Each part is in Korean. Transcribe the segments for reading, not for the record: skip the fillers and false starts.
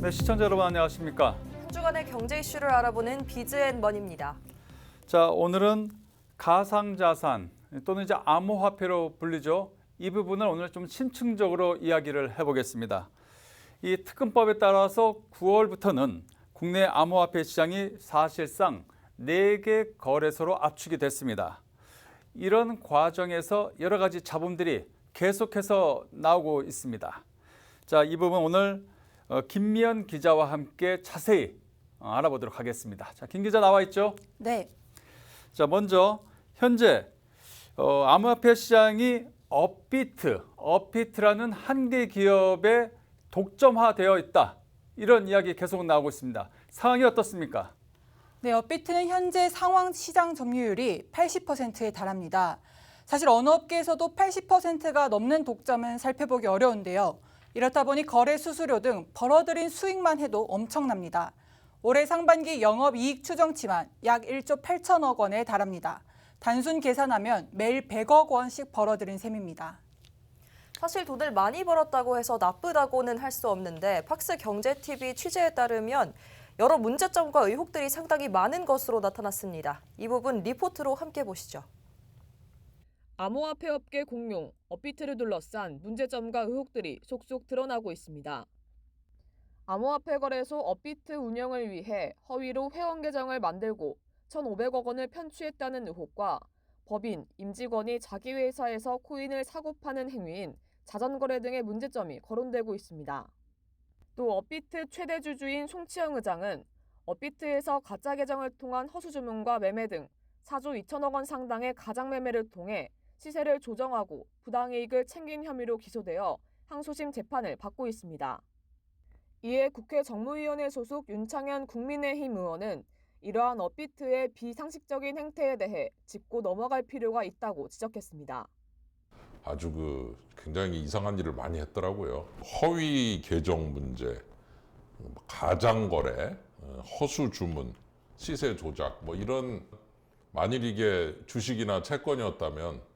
네, 시청자 여러분 안녕하십니까? 한 주간의 경제 이슈를 알아보는 비즈앤머니입니다. 자, 오늘은 가상자산 또는 이제 암호화폐로 불리죠. 이 부분을 오늘 좀 심층적으로 이야기를 해보겠습니다. 이 특검법에 따라서 9월부터는 국내 암호화폐 시장이 사실상 4개 거래소로 압축이 됐습니다. 이런 과정에서 여러 가지 잡음들이 계속해서 나오고 있습니다. 자, 이 부분 오늘 김미연 기자와 함께 자세히 알아보도록 하겠습니다. 자, 김 기자 나와 있죠? 네. 자, 먼저 현재 암호화폐 시장이 업비트라는 한 개 기업에 독점화되어 있다. 이런 이야기 계속 나오고 있습니다. 상황이 어떻습니까? 네, 업비트는 현재 상황 시장 점유율이 80%에 달합니다. 사실 어느 업계에서도 80%가 넘는 독점은 살펴보기 어려운데요. 이렇다 보니 거래 수수료 등 벌어들인 수익만 해도 엄청납니다. 올해 상반기 영업이익 추정치만 약 1조 8천억 원에 달합니다. 단순 계산하면 매일 100억 원씩 벌어들인 셈입니다. 사실 돈을 많이 벌었다고 해서 나쁘다고는 할 수 없는데 팍스 경제TV 취재에 따르면 여러 문제점과 의혹들이 상당히 많은 것으로 나타났습니다. 이 부분 리포트로 함께 보시죠. 암호화폐 업계 공룡, 업비트를 둘러싼 문제점과 의혹들이 속속 드러나고 있습니다. 암호화폐 거래소 업비트 운영을 위해 허위로 회원 계정을 만들고 1,500억 원을 편취했다는 의혹과 법인, 임직원이 자기 회사에서 코인을 사고 파는 행위인 자전거래 등의 문제점이 거론되고 있습니다. 또 업비트 최대 주주인 송치영 의장은 업비트에서 가짜 계정을 통한 허수 주문과 매매 등 4조 2천억 원 상당의 가장 매매를 통해 시세를 조정하고 부당이익을 챙긴 혐의로 기소되어 항소심 재판을 받고 있습니다. 이에 국회 정무위원회 소속 윤창현 국민의힘 의원은 이러한 업비트의 비상식적인 행태에 대해 짚고 넘어갈 필요가 있다고 지적했습니다. 아주 굉장히 이상한 일을 많이 했더라고요. 허위 계정 문제, 가장 거래, 허수 주문, 시세 조작 이런 만일 이게 주식이나 채권이었다면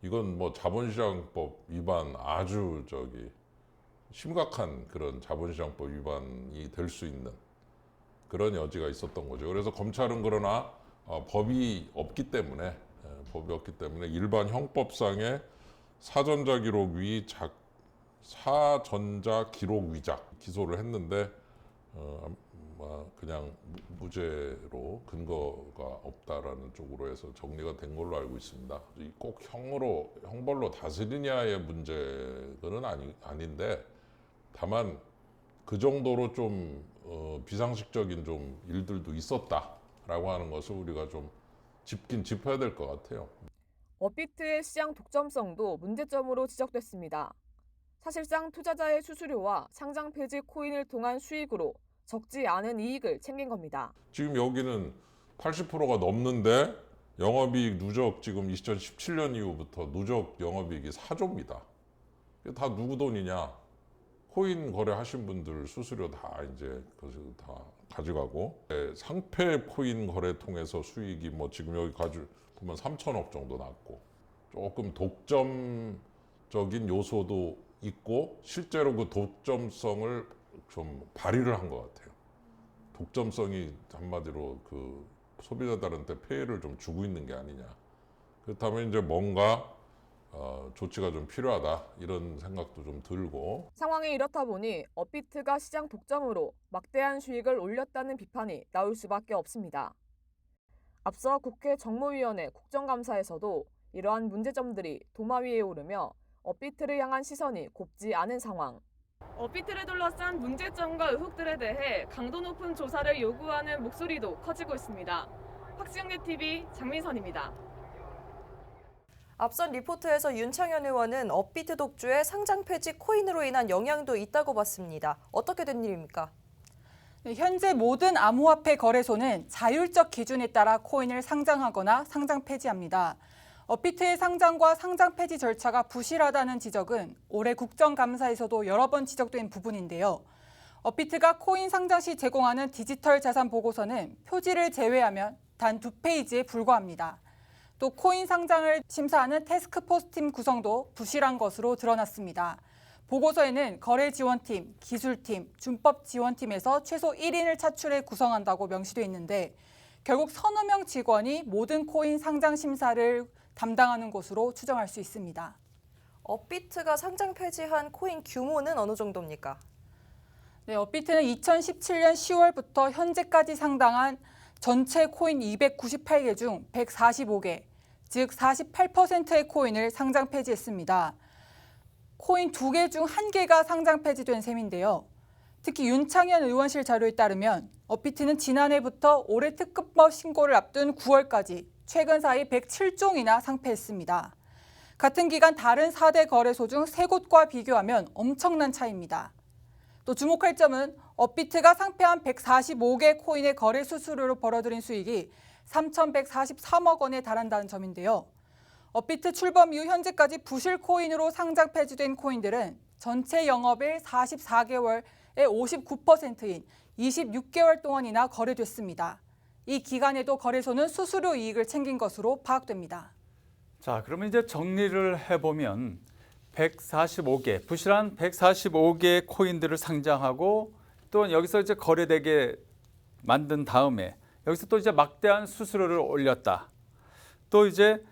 이건 자본시장법 위반 아주 심각한 그런 자본시장법 위반이 될 수 있는 그런 여지가 있었던 거죠. 그래서 검찰은 그러나 법이 없기 때문에 일반 형법상의 사전자 기록 위작 기소를 했는데 그냥 무죄로 근거가 없다라는 쪽으로 해서 정리가 된 걸로 알고 있습니다. 꼭 형벌로 다스리냐의 문제는 아닌데 다만 그 정도로 좀 비상식적인 좀 일들도 있었다라고 하는 것을 우리가 좀 짚어야 될 것 같아요. 업비트의 시장 독점성도 문제점으로 지적됐습니다. 사실상 투자자의 수수료와 상장 폐지 코인을 통한 수익으로 적지 않은 이익을 챙긴 겁니다. 지금 여기는 80%가 넘는데 영업이익 누적 지금 2017년 이후부터 누적 영업이익이 4조입니다. 이게 다 누구 돈이냐? 코인 거래하신 분들 수수료 다 이제 다 가져가고 상패 코인 거래 통해서 수익이 지금 여기 보면 3천억 정도 났고 조금 독점적인 요소도 있고 실제로 그 독점성을 좀 발휘를 한 것 같아요. 독점성이 한마디로 그 소비자들한테 폐해를 좀 주고 있는 게 아니냐. 그렇다면 이제 뭔가 조치가 좀 필요하다 이런 생각도 좀 들고. 상황이 이렇다 보니 업비트가 시장 독점으로 막대한 수익을 올렸다는 비판이 나올 수밖에 없습니다. 앞서 국회 정무위원회 국정감사에서도 이러한 문제점들이 도마 위에 오르며 업비트를 향한 시선이 곱지 않은 상황. 업비트를 둘러싼 문제점과 의혹들에 대해 강도 높은 조사를 요구하는 목소리도 커지고 있습니다. 팍스경제TV 장민선입니다. 앞선 리포트에서 윤창현 의원은 업비트 독주의 상장 폐지 코인으로 인한 영향도 있다고 봤습니다. 어떻게 된 일입니까? 네, 현재 모든 암호화폐 거래소는 자율적 기준에 따라 코인을 상장하거나 상장 폐지합니다. 업비트의 상장과 상장 폐지 절차가 부실하다는 지적은 올해 국정감사에서도 여러 번 지적된 부분인데요. 업비트가 코인 상장 시 제공하는 디지털 자산 보고서는 표지를 제외하면 단 2페이지에 불과합니다. 또 코인 상장을 심사하는 태스크포스 팀 구성도 부실한 것으로 드러났습니다. 보고서에는 거래지원팀, 기술팀, 준법지원팀에서 최소 1인을 차출해 구성한다고 명시되어 있는데 결국 서너 명 직원이 모든 코인 상장 심사를 담당하는 것으로 추정할 수 있습니다. 업비트가 상장 폐지한 코인 규모는 어느 정도입니까? 네, 업비트는 2017년 10월부터 현재까지 상당한 전체 코인 298개 중 145개, 즉 48%의 코인을 상장 폐지했습니다. 코인 2개 중 1개가 상장 폐지된 셈인데요. 특히 윤창현 의원실 자료에 따르면 업비트는 지난해부터 올해 특급법 신고를 앞둔 9월까지 최근 사이 107종이나 상폐했습니다. 같은 기간 다른 4대 거래소 중 3곳과 비교하면 엄청난 차이입니다. 또 주목할 점은 업비트가 상폐한 145개 코인의 거래 수수료로 벌어들인 수익이 3,143억 원에 달한다는 점인데요. 업비트 출범 이후 현재까지 부실 코인으로 상장 폐지된 코인들은 전체 영업일 44개월의 59%인 26개월 동안이나 거래됐습니다. 이 기간에도 거래소는 수수료 이익을 챙긴 것으로 파악됩니다. 자, 그러면 이제 정리를 해보면 145개, 부실한 145개의 코인들을 상장하고 또 여기서 이제 거래되게 만든 다음에 여기서 또 이제 막대한 수수료를 올렸다. 또 이제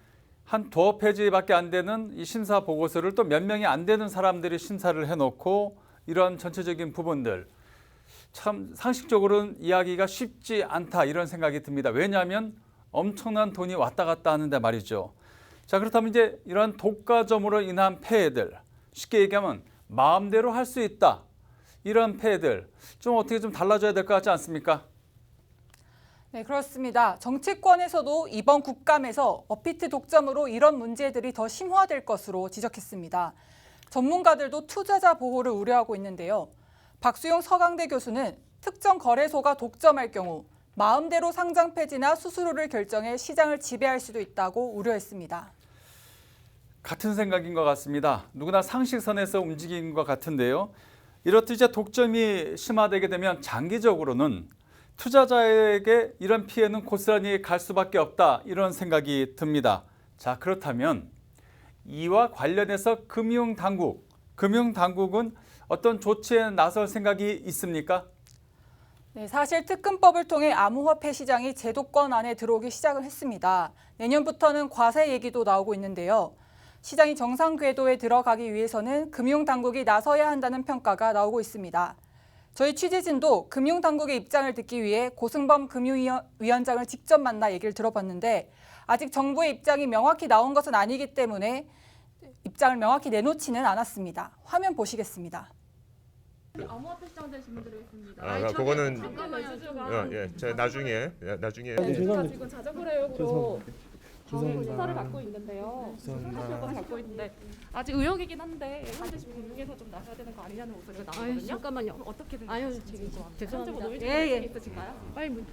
한 두어 페이지밖에 안 되는 이 심사 보고서를 또 몇 명이 안 되는 사람들이 심사를 해놓고 이런 전체적인 부분들 참 상식적으로는 이야기가 쉽지 않다 이런 생각이 듭니다. 왜냐하면 엄청난 돈이 왔다 갔다 하는데 말이죠. 자, 그렇다면 이제 이런 독과점으로 인한 폐해들, 쉽게 얘기하면 마음대로 할 수 있다. 이런 폐해들 좀 어떻게 좀 달라져야 될 것 같지 않습니까? 네, 그렇습니다. 정치권에서도 이번 국감에서 업비트 독점으로 이런 문제들이 더 심화될 것으로 지적했습니다. 전문가들도 투자자 보호를 우려하고 있는데요. 박수용 서강대 교수는 특정 거래소가 독점할 경우 마음대로 상장 폐지나 수수료를 결정해 시장을 지배할 수도 있다고 우려했습니다. 같은 생각인 것 같습니다. 누구나 상식선에서 움직인 것 같은데요. 이렇듯 이제 독점이 심화되게 되면 장기적으로는 투자자에게 이런 피해는 고스란히 갈 수밖에 없다 이런 생각이 듭니다. 자, 그렇다면 이와 관련해서 금융당국은 어떤 조치에 나설 생각이 있습니까? 네, 사실 특근법을 통해 암호화폐 시장이 제도권 안에 들어오기 시작을 했습니다. 내년부터는 과세 얘기도 나오고 있는데요. 시장이 정상 궤도에 들어가기 위해서는 금융당국이 나서야 한다는 평가가 나오고 있습니다. 저희 취재진도 금융당국의 입장을 듣기 위해 고승범 금융위원장을 직접 만나 얘기를 들어봤는데 아직 정부의 입장이 명확히 나온 것은 아니기 때문에 입장을 명확히 내놓지는 않았습니다. 화면 보시겠습니다. 암호화폐 시장 되신 분들이 있습니다. 그거는 잠깐만요. 제가 나중에 제가 지금 자전거 의혹으로 수사를 받고 있는데요. 수사를 받고 있는데 아직 의혹이긴 한데 현재 지금 금융에서 좀 나서야 되는 거 아니냐는 목소리가 나오거든요. 잠깐만요. 그럼 어떻게 되는지 아유, 현재로 죄송합니다. 노릴 예. 있으신가요? 빨리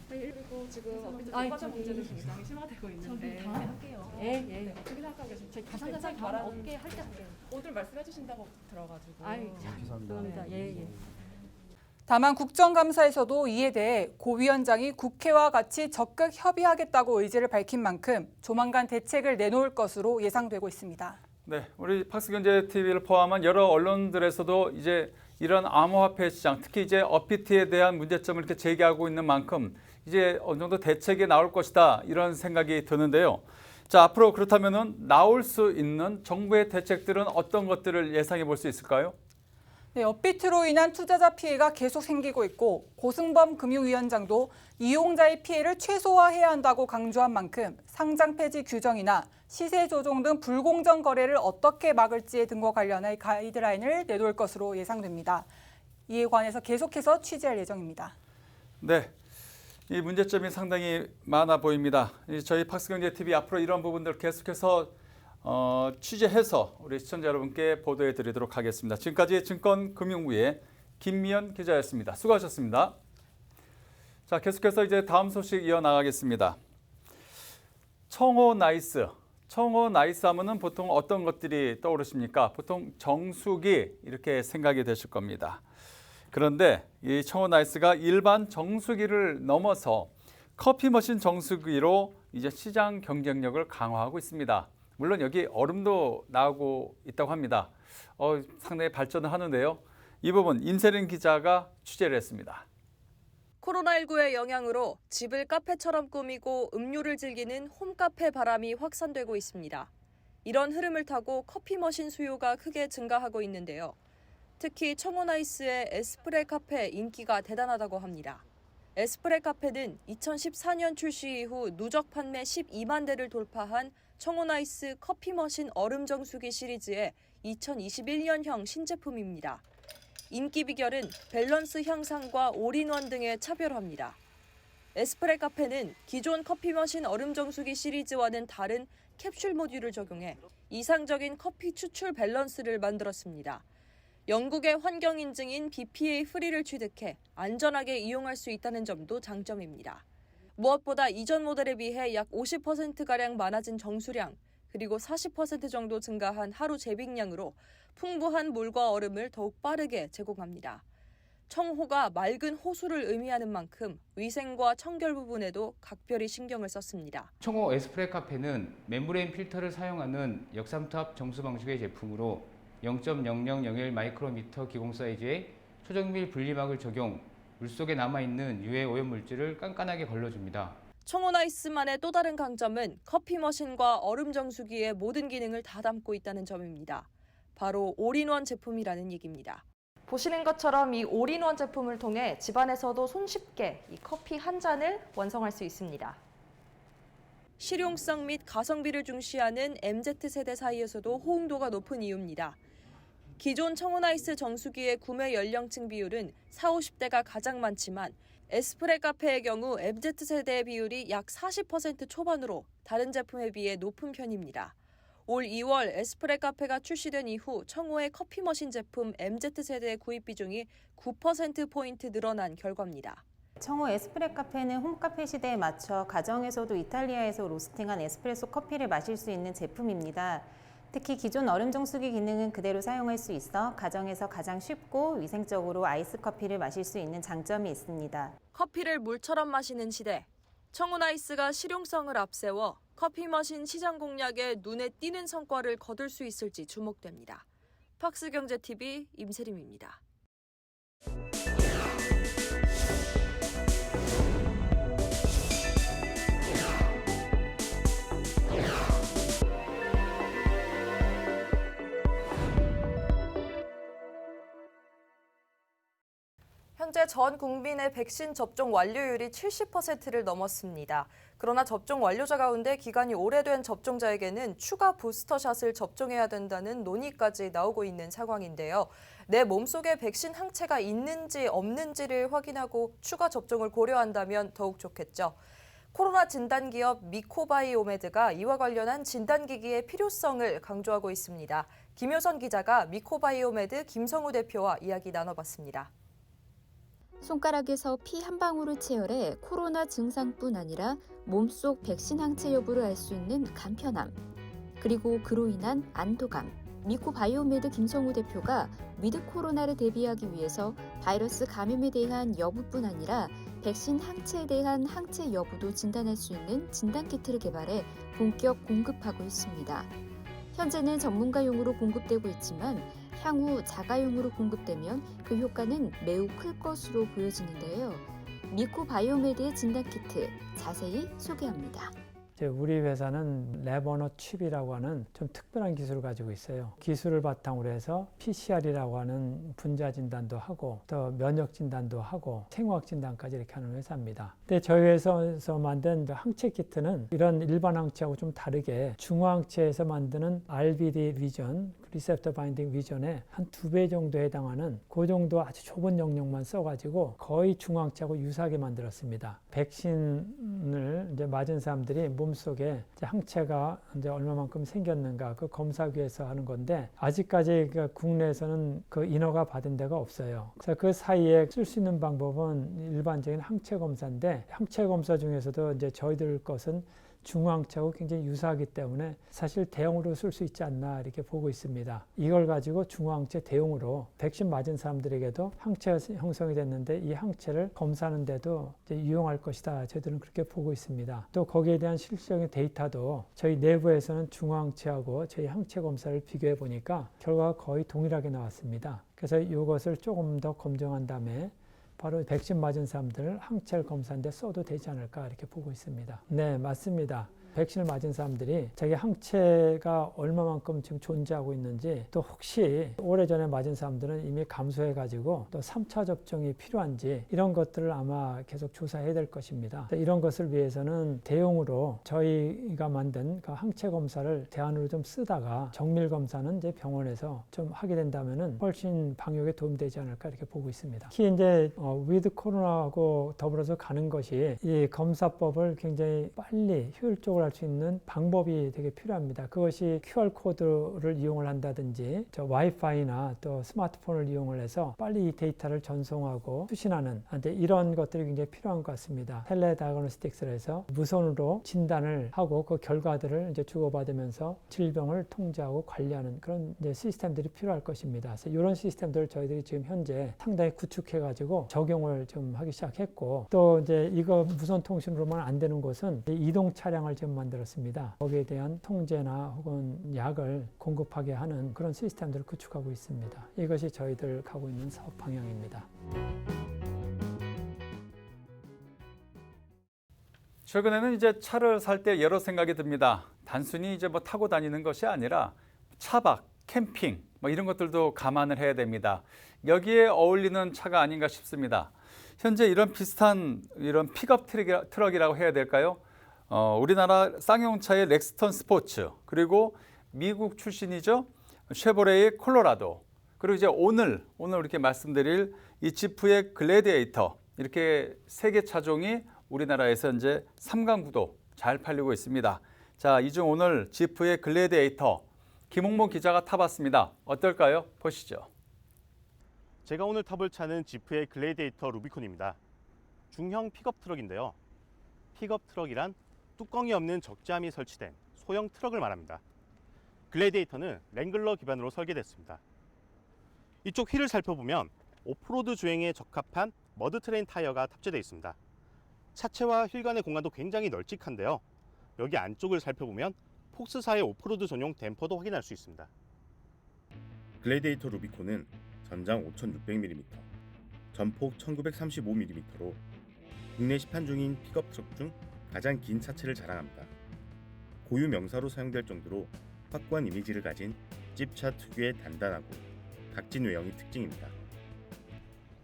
그리고 지금 아이, 독과점 저기- 문제도 굉장히 심화되고 있는데 할게요. 네, 어떻게 생각하고 계신지 저희 가상자산 바로 어깨 할게 할게요. 오늘 말씀해 주신다고 들어가지고 아유, 죄송합니다. 예. 다만 국정감사에서도 이에 대해 고 위원장이 국회와 같이 적극 협의하겠다고 의지를 밝힌 만큼 조만간 대책을 내놓을 것으로 예상되고 있습니다. 네, 우리 팍스경제TV를 포함한 여러 언론들에서도 이제 이런 암호화폐 시장, 특히 이제 업비트에 대한 문제점을 이렇게 제기하고 있는 만큼 이제 어느 정도 대책이 나올 것이다 이런 생각이 드는데요. 자, 앞으로 그렇다면은 나올 수 있는 정부의 대책들은 어떤 것들을 예상해 볼 수 있을까요? 네, 업비트로 인한 투자자 피해가 계속 생기고 있고 고승범 금융위원장도 이용자의 피해를 최소화해야 한다고 강조한 만큼 상장 폐지 규정이나 시세 조종 등 불공정 거래를 어떻게 막을지에 등과 관련해 가이드라인을 내놓을 것으로 예상됩니다. 이에 관해서 계속해서 취재할 예정입니다. 네, 이 문제점이 상당히 많아 보입니다. 저희 팍스경제TV 앞으로 이런 부분들 계속해서 취재해서 우리 시청자 여러분께 보도해 드리도록 하겠습니다. 지금까지 증권금융부의 김미연 기자였습니다. 수고하셨습니다. 자, 계속해서 이제 다음 소식 이어나가겠습니다. 청호 나이스 하면은 보통 어떤 것들이 떠오르십니까? 보통 정수기 이렇게 생각이 되실 겁니다. 그런데 이 청호 나이스가 일반 정수기를 넘어서 커피 머신 정수기로 이제 시장 경쟁력을 강화하고 있습니다. 물론 여기 얼음도 나오고 있다고 합니다. 상당히 발전을 하는데요. 이 부분 임세린 기자가 취재를 했습니다. 코로나19의 영향으로 집을 카페처럼 꾸미고 음료를 즐기는 홈카페 바람이 확산되고 있습니다. 이런 흐름을 타고 커피 머신 수요가 크게 증가하고 있는데요. 특히 청호나이스의 에스프레 카페 인기가 대단하다고 합니다. 에스프레 카페는 2014년 출시 이후 누적 판매 12만 대를 돌파한 청호나이스 커피 머신 얼음 정수기 시리즈의 2021년형 신제품입니다. 인기 비결은 밸런스 향상과 올인원 등의 차별화입니다. 에스프레 카페는 기존 커피 머신 얼음 정수기 시리즈와는 다른 캡슐 모듈을 적용해 이상적인 커피 추출 밸런스를 만들었습니다. 영국의 환경 인증인 BPA 프리를 취득해 안전하게 이용할 수 있다는 점도 장점입니다. 무엇보다 이전 모델에 비해 약 50%가량 많아진 정수량, 그리고 40% 정도 증가한 하루 재빙량으로 풍부한 물과 얼음을 더욱 빠르게 제공합니다. 청호가 맑은 호수를 의미하는 만큼 위생과 청결 부분에도 각별히 신경을 썼습니다. 청호 에스프레 카페는 멤브레인 필터를 사용하는 역삼투압 정수 방식의 제품으로 0.0001 마이크로미터 기공 사이즈의 초정밀 분리막을 적용, 물속에 남아있는 유해 오염물질을 깐깐하게 걸러줍니다. 청호나이스만의 또 다른 강점은 커피 머신과 얼음 정수기의 모든 기능을 다 담고 있다는 점입니다. 바로 올인원 제품이라는 얘기입니다. 보시는 것처럼 이 올인원 제품을 통해 집안에서도 손쉽게 이 커피 한 잔을 완성할 수 있습니다. 실용성 및 가성비를 중시하는 MZ세대 사이에서도 호응도가 높은 이유입니다. 기존 청호나이스 정수기의 구매 연령층 비율은 40, 50대가 가장 많지만 에스프레 카페의 경우 MZ세대의 비율이 약 40% 초반으로 다른 제품에 비해 높은 편입니다. 올 2월 에스프레 카페가 출시된 이후 청호의 커피 머신 제품 MZ세대의 구입 비중이 9%포인트 늘어난 결과입니다. 청호 에스프레 카페는 홈카페 시대에 맞춰 가정에서도 이탈리아에서 로스팅한 에스프레소 커피를 마실 수 있는 제품입니다. 특히 기존 얼음 정수기 기능은 그대로 사용할 수 있어 가정에서 가장 쉽고 위생적으로 아이스 커피를 마실 수 있는 장점이 있습니다. 커피를 물처럼 마시는 시대. 청호나이스가 실용성을 앞세워 커피 머신 시장 공략에 눈에 띄는 성과를 거둘 수 있을지 주목됩니다. 팍스경제TV 임세림입니다. 현재 전 국민의 백신 접종 완료율이 70%를 넘었습니다. 그러나 접종 완료자 가운데 기간이 오래된 접종자에게는 추가 부스터샷을 접종해야 된다는 논의까지 나오고 있는 상황인데요. 내 몸속에 백신 항체가 있는지 없는지를 확인하고 추가 접종을 고려한다면 더욱 좋겠죠. 코로나 진단기업 미코바이오메드가 이와 관련한 진단기기의 필요성을 강조하고 있습니다. 김효선 기자가 미코바이오메드 김성우 대표와 이야기 나눠봤습니다. 손가락에서 피 한 방울을 채열해 코로나 증상뿐 아니라 몸속 백신 항체 여부를 알 수 있는 간편함, 그리고 그로 인한 안도감. 미코바이오메드 김성우 대표가 위드 코로나를 대비하기 위해서 바이러스 감염에 대한 여부뿐 아니라 백신 항체에 대한 항체 여부도 진단할 수 있는 진단키트를 개발해 본격 공급하고 있습니다. 현재는 전문가용으로 공급되고 있지만 향후 자가용으로 공급되면 그 효과는 매우 클 것으로 보여지는데요. 미코바이오메드의 진단키트 자세히 소개합니다. 우리 회사는 레버너 칩이라고 하는 좀 특별한 기술을 가지고 있어요. 기술을 바탕으로 해서 PCR이라고 하는 분자 진단도 하고 또 면역 진단도 하고 생화학 진단까지 이렇게 하는 회사입니다. 근데 저희 회사에서 만든 항체 키트는 이런 일반 항체하고 좀 다르게 중화항체에서 만드는 RBD 비전, 리셉터 바인딩 비전에 한 2배 정도 해당하는 그 정도 아주 좁은 영역만 써가지고 거의 중화항체하고 유사하게 만들었습니다. 백신을 이제 맞은 사람들이 몸속에 항체가 이제 얼마만큼 생겼는가 그 검사하기 위해서 하는 건데 아직까지 국내에서는 그 인허가 받은 데가 없어요. 그래서 그 사이에 쓸 수 있는 방법은 일반적인 항체 검사인데 항체 검사 중에서도 이제 저희들 것은 중화항체하고 굉장히 유사하기 때문에 사실 대용으로 쓸 수 있지 않나 이렇게 보고 있습니다. 이걸 가지고 중화항체 대용으로 백신 맞은 사람들에게도 항체가 형성이 됐는데 이 항체를 검사하는데도 이제 유용할 것이다. 저희들은 그렇게 보고 있습니다. 또 거기에 대한 실질적인 데이터도 저희 내부에서는 중화항체하고 저희 항체 검사를 비교해 보니까 결과가 거의 동일하게 나왔습니다. 그래서 이것을 조금 더 검증한 다음에 바로 백신 맞은 사람들을 항체를 검사하는데 써도 되지 않을까 이렇게 보고 있습니다. 네, 맞습니다. 백신을 맞은 사람들이 자기 항체가 얼마만큼 지금 존재하고 있는지, 또 혹시 오래전에 맞은 사람들은 이미 감소해가지고 또 3차 접종이 필요한지 이런 것들을 아마 계속 조사해야 될 것입니다. 이런 것을 위해서는 대용으로 저희가 만든 그 항체 검사를 대안으로 좀 쓰다가 정밀 검사는 이제 병원에서 좀 하게 된다면은 훨씬 방역에 도움되지 않을까 이렇게 보고 있습니다. 특히 이제 위드 코로나하고 더불어서 가는 것이 이 검사법을 굉장히 빨리 효율적으로 할 수 있는 방법이 되게 필요합니다. 그것이 QR코드를 이용을 한다든지 와이파이나 또 스마트폰을 이용을 해서 빨리 이 데이터를 전송하고 수신하는 이런 것들이 굉장히 필요한 것 같습니다. 텔레다이그노스틱스를 해서 무선으로 진단을 하고 그 결과들을 이제 주고받으면서 질병을 통제하고 관리하는 그런 이제 시스템들이 필요할 것입니다. 그래서 이런 시스템들을 저희들이 지금 현재 상당히 구축해가지고 적용을 좀 하기 시작했고, 또 이제 이거 무선 통신으로만 안 되는 곳은 이동 차량을 지금 만들었습니다. 거기에 대한 통제나 혹은 약을 공급하게 하는 그런 시스템들을 구축하고 있습니다. 이것이 저희들 가고 있는 사업 방향입니다. 최근에는 이제 차를 살 때 여러 생각이 듭니다. 단순히 이제 뭐 타고 다니는 것이 아니라 차박, 캠핑 뭐 이런 것들도 감안을 해야 됩니다. 여기에 어울리는 차가 아닌가 싶습니다. 현재 이런 비슷한 이런 픽업 트럭이라고 해야 될까요? 우리나라 쌍용차의 렉스턴 스포츠, 그리고 미국 출신이죠. 쉐보레의 콜로라도, 그리고 이제 오늘 이렇게 말씀드릴 이 지프의 글래디에이터, 이렇게 세 개 차종이 우리나라에서 이제 3강구도 잘 팔리고 있습니다. 자, 이 중 오늘 지프의 글래디에이터 김홍범 기자가 타봤습니다. 어떨까요? 보시죠. 제가 오늘 타볼 차는 지프의 글래디에이터 루비콘입니다. 중형 픽업 트럭인데요. 픽업 트럭이란 뚜껑이 없는 적재함이 설치된 소형 트럭을 말합니다. 글래디에이터는 랭글러 기반으로 설계됐습니다. 이쪽 휠을 살펴보면 오프로드 주행에 적합한 머드 트레인 타이어가 탑재되어 있습니다. 차체와 휠 간의 공간도 굉장히 널찍한데요. 여기 안쪽을 살펴보면 폭스사의 오프로드 전용 댐퍼도 확인할 수 있습니다. 글래디에이터 루비콘은 전장 5600mm, 전폭 1935mm로 국내 시판 중인 픽업 트럭 중 가장 긴 차체를 자랑합니다. 고유 명사로 사용될 정도로 확고한 이미지를 가진 찝차 특유의 단단하고 각진 외형이 특징입니다.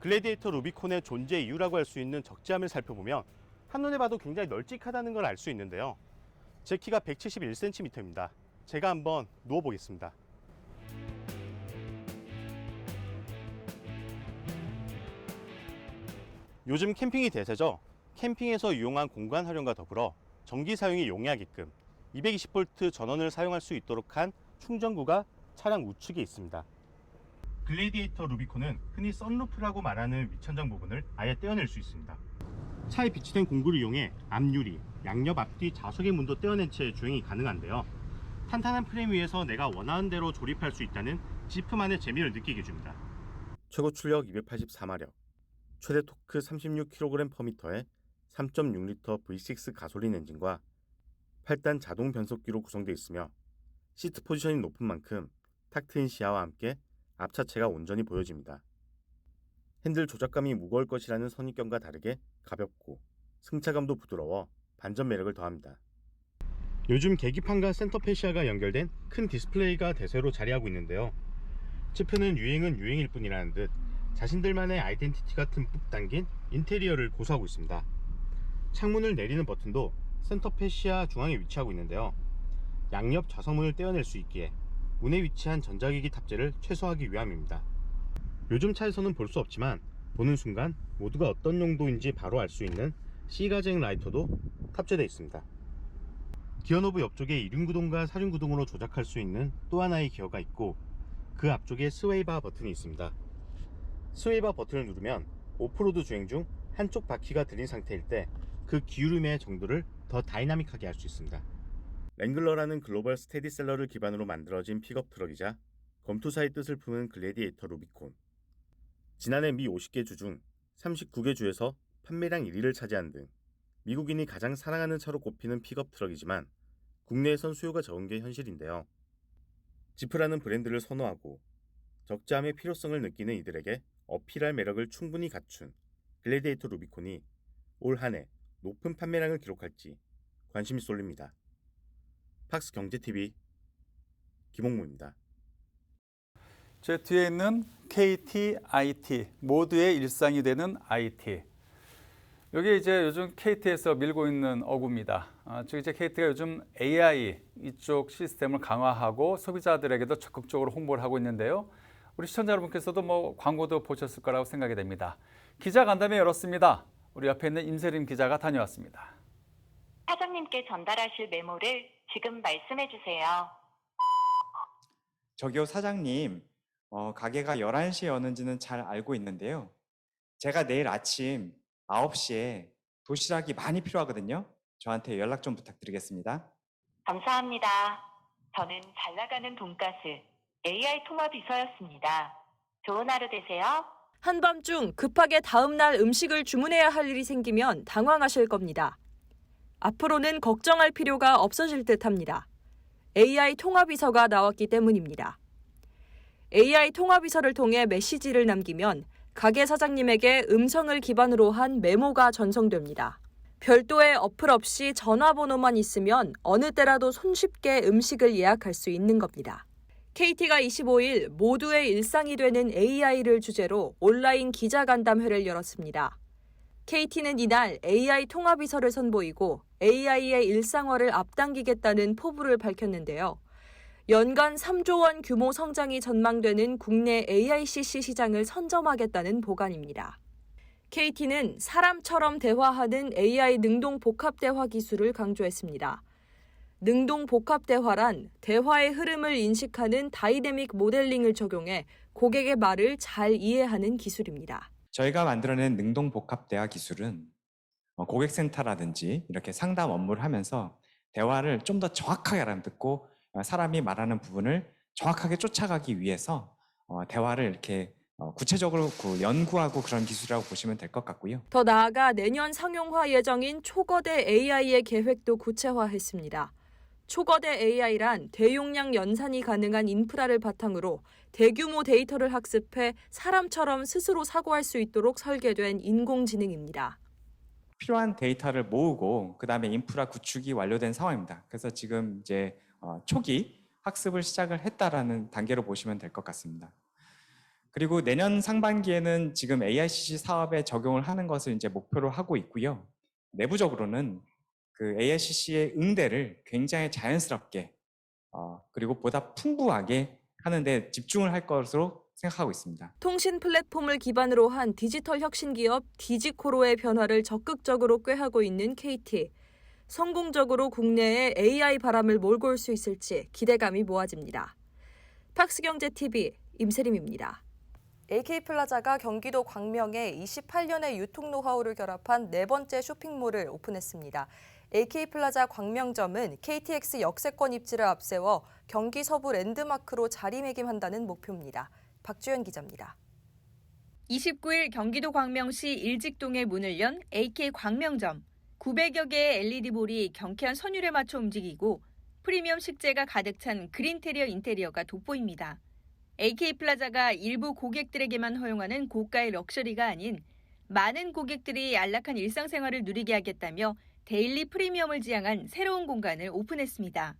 글래디에이터 루비콘의 존재 이유라고 할 수 있는 적재함을 살펴보면 한눈에 봐도 굉장히 널찍하다는 걸 알 수 있는데요. 제 키가 171cm입니다. 제가 한번 누워보겠습니다. 요즘 캠핑이 대세죠. 캠핑에서 이용한 공간 활용과 더불어 전기 사용이 용이하게끔 220V 전원을 사용할 수 있도록 한 충전구가 차량 우측에 있습니다. 글래디에이터 루비콘은 흔히 썬루프라고 말하는 위천장 부분을 아예 떼어낼 수 있습니다. 차에 비치된 공구를 이용해 앞유리, 양옆 앞뒤 좌석의 문도 떼어낸 채 주행이 가능한데요. 탄탄한 프레임 위에서 내가 원하는 대로 조립할 수 있다는 지프만의 재미를 느끼게 해줍니다. 최고 출력 284마력, 최대 토크 36kg/m에 3.6L V6 가솔린 엔진과 8단 자동 변속기로 구성되어 있으며 시트 포지션이 높은 만큼 탁 트인 시야와 함께 앞차체가 온전히 보여집니다. 핸들 조작감이 무거울 것이라는 선입견과 다르게 가볍고 승차감도 부드러워 반전 매력을 더합니다. 요즘 계기판과 센터 패시아가 연결된 큰 디스플레이가 대세로 자리하고 있는데요. 지프는 유행은 유행일 뿐이라는 듯 자신들만의 아이덴티티가 듬뿍 담긴 인테리어를 고수하고 있습니다. 창문을 내리는 버튼도 센터 패시아 중앙에 위치하고 있는데요. 양옆 좌석문을 떼어낼 수 있기에 문에 위치한 전자기기 탑재를 최소화하기 위함입니다. 요즘 차에서는 볼 수 없지만 보는 순간 모두가 어떤 용도인지 바로 알 수 있는 C가쟁 라이터도 탑재되어 있습니다. 기어노브 옆쪽에 2륜구동과 4륜구동으로 조작할 수 있는 또 하나의 기어가 있고 그 앞쪽에 스웨이바 버튼이 있습니다. 스웨이바 버튼을 누르면 오프로드 주행 중 한쪽 바퀴가 들린 상태일 때 그 기울임의 정도를 더 다이나믹하게 할 수 있습니다. 랭글러라는 글로벌 스테디셀러를 기반으로 만들어진 픽업 트럭이자 검투사의 뜻을 품은 글래디에이터 루비콘. 지난해 미 50개 주 중 39개 주에서 판매량 1위를 차지한 등 미국인이 가장 사랑하는 차로 꼽히는 픽업 트럭이지만 국내에선 수요가 적은 게 현실인데요. 지프라는 브랜드를 선호하고 적재함의 필요성을 느끼는 이들에게 어필할 매력을 충분히 갖춘 글래디에이터 루비콘이 올 한 해 높은 판매량을 기록할지 관심이 쏠립니다. 팍스 경제TV 김홍무입니다. 제 뒤에 있는 KT, IT 모두의 일상이 되는 IT. 여기 이제 요즘 KT에서 밀고 있는 어구입니다. 즉 이제 KT가 요즘 AI 이쪽 시스템을 강화하고 소비자들에게도 적극적으로 홍보를 하고 있는데요. 우리 시청자 여러분께서도 뭐 광고도 보셨을 거라고 생각이 됩니다. 기자 간담회 열었습니다. 우리 옆에 있는 임세림 기자가 다녀왔습니다. 사장님께 전달하실 메모를 지금 말씀해 주세요. 저기요 사장님, 가게가 11시에 여는지는 잘 알고 있는데요. 제가 내일 아침 9시에 도시락이 많이 필요하거든요. 저한테 연락 좀 부탁드리겠습니다. 감사합니다. 저는 잘 나가는 돈가스 AI 통화비서였습니다. 좋은 하루 되세요. 한밤중 급하게 다음날 음식을 주문해야 할 일이 생기면 당황하실 겁니다. 앞으로는 걱정할 필요가 없어질 듯합니다. AI 통화비서가 나왔기 때문입니다. AI 통화비서를 통해 메시지를 남기면 가게 사장님에게 음성을 기반으로 한 메모가 전송됩니다. 별도의 어플 없이 전화번호만 있으면 어느 때라도 손쉽게 음식을 예약할 수 있는 겁니다. KT가 25일 모두의 일상이 되는 AI를 주제로 온라인 기자간담회를 열었습니다. KT는 이날 AI 통화비서를 선보이고 AI의 일상화를 앞당기겠다는 포부를 밝혔는데요. 연간 3조 원 규모 성장이 전망되는 국내 AICC 시장을 선점하겠다는 보관입니다. KT는 사람처럼 대화하는 AI 능동 복합 대화 기술을 강조했습니다. 능동 복합 대화란 대화의 흐름을 인식하는 다이내믹 모델링을 적용해 고객의 말을 잘 이해하는 기술입니다. 저희가 만들어낸 능동 복합 대화 기술은 고객센터라든지 이렇게 상담 업무를 하면서 대화를 좀 더 정확하게 알아듣고 사람이 말하는 부분을 정확하게 쫓아가기 위해서 대화를 이렇게 구체적으로 연구하고 그런 기술이라고 보시면 될 것 같고요. 더 나아가 내년 상용화 예정인 초거대 AI의 계획도 구체화했습니다. 초거대 AI란 대용량 연산이 가능한 인프라를 바탕으로 대규모 데이터를 학습해 사람처럼 스스로 사고할 수 있도록 설계된 인공지능입니다. 필요한 데이터를 모으고 그다음에 인프라 구축이 완료된 상황입니다. 그래서 지금 이제 초기 학습을 시작을 했다라는 단계로 보시면 될 것 같습니다. 그리고 내년 상반기에는 지금 AICC 사업에 적용을 하는 것을 이제 목표로 하고 있고요. 내부적으로는 그 AICC의 응대를 굉장히 자연스럽게 그리고 보다 풍부하게 하는데 집중을 할 것으로 생각하고 있습니다. 통신 플랫폼을 기반으로 한 디지털 혁신 기업 디지코로의 변화를 적극적으로 꾀하고 있는 KT. 성공적으로 국내에 AI 바람을 몰고 올 수 있을지 기대감이 모아집니다. 팍스경제TV 임세림입니다. AK플라자가 경기도 광명에 28년의 유통 노하우를 결합한 네 번째 쇼핑몰을 오픈했습니다. AK플라자 광명점은 KTX 역세권 입지를 앞세워 경기 서부 랜드마크로 자리매김한다는 목표입니다. 박주연 기자입니다. 29일 경기도 광명시 일직동에 문을 연 AK 광명점. 900여 개의 LED볼이 경쾌한 선율에 맞춰 움직이고 프리미엄 식재가 가득 찬 그린테리어 인테리어가 돋보입니다. AK플라자가 일부 고객들에게만 허용하는 고가의 럭셔리가 아닌 많은 고객들이 안락한 일상생활을 누리게 하겠다며 데일리 프리미엄을 지향한 새로운 공간을 오픈했습니다.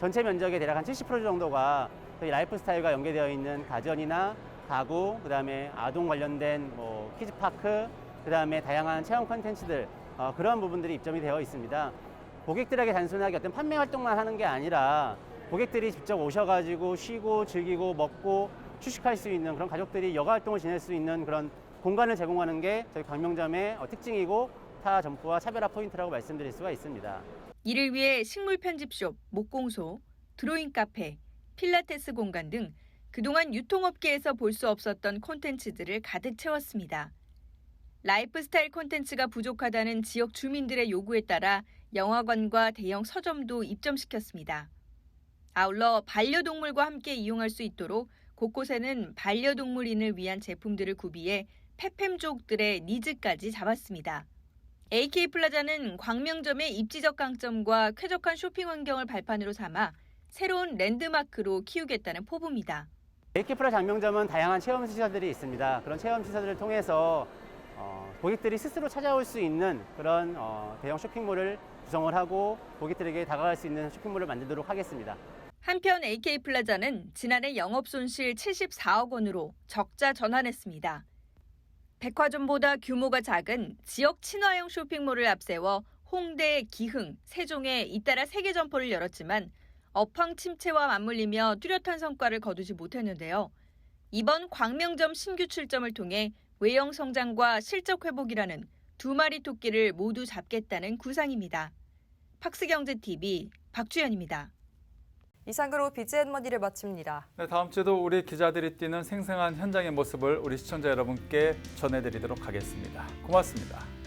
전체 면적의 대략 한 70% 정도가 라이프 스타일과 연계되어 있는 가전이나 가구, 그다음에 아동 관련된 키즈파크, 그다음에 다양한 체험 콘텐츠들 그런 부분들이 입점이 되어 있습니다. 고객들에게 단순하게 어떤 판매 활동만 하는 게 아니라 고객들이 직접 오셔가지고 쉬고 즐기고 먹고 휴식할 수 있는 그런 가족들이 여가 활동을 지낼 수 있는 그런 공간을 제공하는 게 저희 광명점의 특징이고 타 점포와 차별화 포인트라고 말씀드릴 수가 있습니다. 이를 위해 식물 편집숍, 목공소, 드로잉 카페, 필라테스 공간 등 그동안 유통업계에서 볼 수 없었던 콘텐츠들을 가득 채웠습니다. 라이프스타일 콘텐츠가 부족하다는 지역 주민들의 요구에 따라 영화관과 대형 서점도 입점시켰습니다. 아울러 반려동물과 함께 이용할 수 있도록 곳곳에는 반려동물인을 위한 제품들을 구비해 페팸족들의 니즈까지 잡았습니다. AK플라자는 광명점의 입지적 강점과 쾌적한 쇼핑 환경을 발판으로 삼아 새로운 랜드마크로 키우겠다는 포부입니다. AK플라자 광명점은 다양한 체험 시설들이 있습니다. 그런 체험 시설들을 통해서 고객들이 스스로 찾아올 수 있는 그런 대형 쇼핑몰을 구성을 하고 고객들에게 다가갈 수 있는 쇼핑몰을 만들도록 하겠습니다. 한편 AK플라자는 지난해 영업 손실 74억 원으로 적자 전환했습니다. 백화점보다 규모가 작은 지역 친화형 쇼핑몰을 앞세워 홍대, 기흥, 세종에 잇따라 3개 점포를 열었지만 업황 침체와 맞물리며 뚜렷한 성과를 거두지 못했는데요. 이번 광명점 신규 출점을 통해 외형 성장과 실적 회복이라는 두 마리 토끼를 모두 잡겠다는 구상입니다. 팍스경제TV 박주연입니다. 이상으로 BGN머니를 마칩니다. 네, 다음 주에도 우리 기자들이 뛰는 생생한 현장의 모습을 우리 시청자 여러분께 전해드리도록 하겠습니다. 고맙습니다.